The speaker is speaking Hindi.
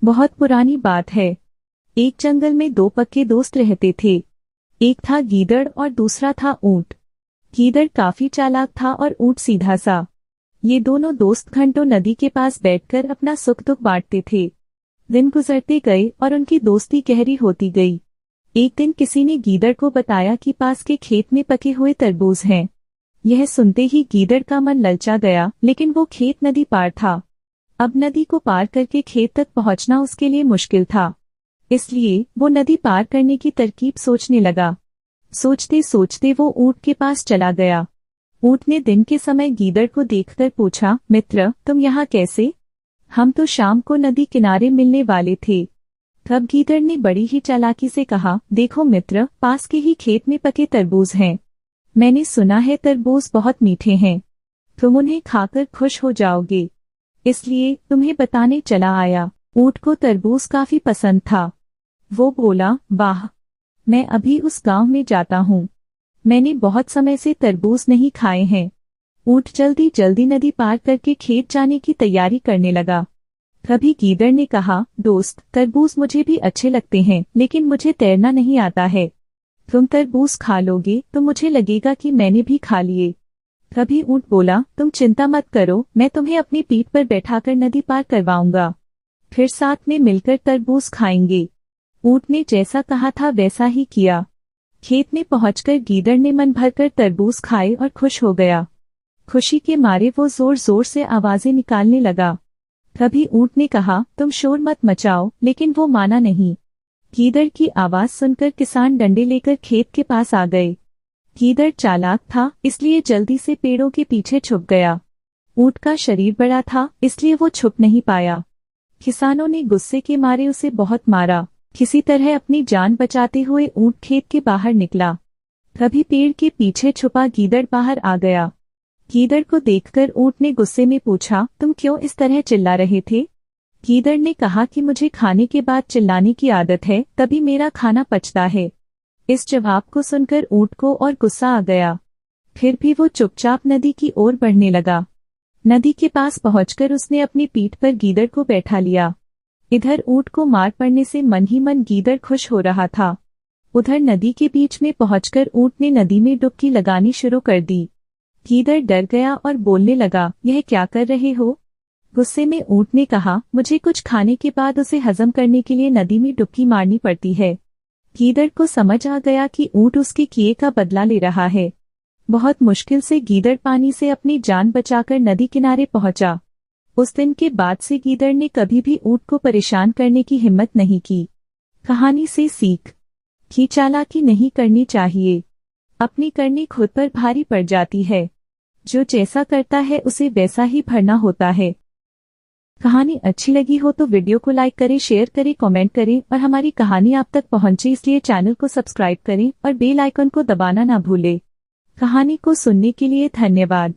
बहुत पुरानी बात है। एक जंगल में दो पक्के दोस्त रहते थे। एक था गीदड़ और दूसरा था ऊंट। गीदड़ काफी चालाक था और ऊंट सीधा सा। ये दोनों दोस्त घंटों नदी के पास बैठकर अपना सुख दुख बांटते थे। दिन गुजरते गए और उनकी दोस्ती गहरी होती गई। एक दिन किसी ने गीदड़ को बताया कि पास के खेत में पके हुए तरबूज हैं। यह सुनते ही गीदड़ का मन ललचा गया, लेकिन वो खेत नदी पार था। अब नदी को पार करके खेत तक पहुंचना उसके लिए मुश्किल था। इसलिए वो नदी पार करने की तरकीब सोचने लगा। सोचते सोचते वो ऊंट के पास चला गया। ऊंट ने दिन के समय गीदड़ को देखकर पूछा, मित्र, तुम यहाँ कैसे? हम तो शाम को नदी किनारे मिलने वाले थे। तब गीदड़ ने बड़ी ही चालाकी से कहा, देखो मित्र, पास के ही खेत में पके तरबूज हैं। मैंने सुना है तरबूज बहुत मीठे हैं। तुम उन्हें खाकर खुश हो जाओगे, इसलिए तुम्हें बताने चला आया। ऊंट को तरबूज काफी पसंद था। वो बोला, वाह, मैं अभी उस गांव में जाता हूँ। मैंने बहुत समय से तरबूज नहीं खाए हैं। ऊंट जल्दी जल्दी नदी पार करके खेत जाने की तैयारी करने लगा। तभी गीदड़ ने कहा, दोस्त, तरबूज मुझे भी अच्छे लगते हैं, लेकिन मुझे तैरना नहीं आता है। तुम तरबूज खा लोगे तो मुझे लगेगा कि मैंने भी खा लिए। तभी ऊंट बोला, तुम चिंता मत करो, मैं तुम्हें अपनी पीठ पर बैठाकर नदी पार करवाऊंगा। फिर साथ में मिलकर तरबूज खाएंगे। ऊंट ने जैसा कहा था वैसा ही किया। खेत में पहुंचकर गीदड़ ने मन भरकर तरबूज खाए और खुश हो गया। खुशी के मारे वो जोर जोर से आवाजें निकालने लगा। तभी ऊंट ने कहा, तुम शोर मत मचाओ, लेकिन वो माना नहीं। गीदड़ की आवाज सुनकर किसान डंडे लेकर खेत के पास आ गए। गीदड़ चालाक था, इसलिए जल्दी से पेड़ों के पीछे छुप गया। ऊंट का शरीर बड़ा था, इसलिए वो छुप नहीं पाया। किसानों ने गुस्से के मारे उसे बहुत मारा। किसी तरह अपनी जान बचाते हुए ऊंट खेत के बाहर निकला। तभी पेड़ के पीछे छुपा गीदड़ बाहर आ गया। गीदड़ को देखकर ऊंट ने गुस्से में पूछा, तुम क्यों इस तरह चिल्ला रहे थे? गीदड़ ने कहा कि मुझे खाने के बाद चिल्लाने की आदत है, तभी मेरा खाना पचता है। इस जवाब को सुनकर ऊंट को और गुस्सा आ गया। फिर भी वो चुपचाप नदी की ओर बढ़ने लगा। नदी के पास पहुंचकर उसने अपनी पीठ पर गीदड़ को बैठा लिया। इधर ऊंट को मार पड़ने से मन ही मन गीदड़ खुश हो रहा था। उधर नदी के बीच में पहुंचकर ऊंट ने नदी में डुबकी लगानी शुरू कर दी। गीदड़ डर गया और बोलने लगा, यह क्या कर रहे हो? गुस्से में ऊंट ने कहा, मुझे कुछ खाने के बाद उसे हजम करने के लिए नदी में डुबकी मारनी पड़ती है। गीदड़ को समझ आ गया कि ऊंट उसके किए का बदला ले रहा है। बहुत मुश्किल से गीदड़ पानी से अपनी जान बचाकर नदी किनारे पहुंचा। उस दिन के बाद से गीदड़ ने कभी भी ऊंट को परेशान करने की हिम्मत नहीं की। कहानी से सीख कि चालाकी नहीं करनी चाहिए। अपनी करनी खुद पर भारी पड़ जाती है। जो जैसा करता है उसे वैसा ही भरना होता है। कहानी अच्छी लगी हो तो वीडियो को लाइक करें, शेयर करें, कमेंट करें और हमारी कहानी आप तक पहुंचे इसलिए चैनल को सब्सक्राइब करें और बेल आइकन को दबाना ना भूलें। कहानी को सुनने के लिए धन्यवाद।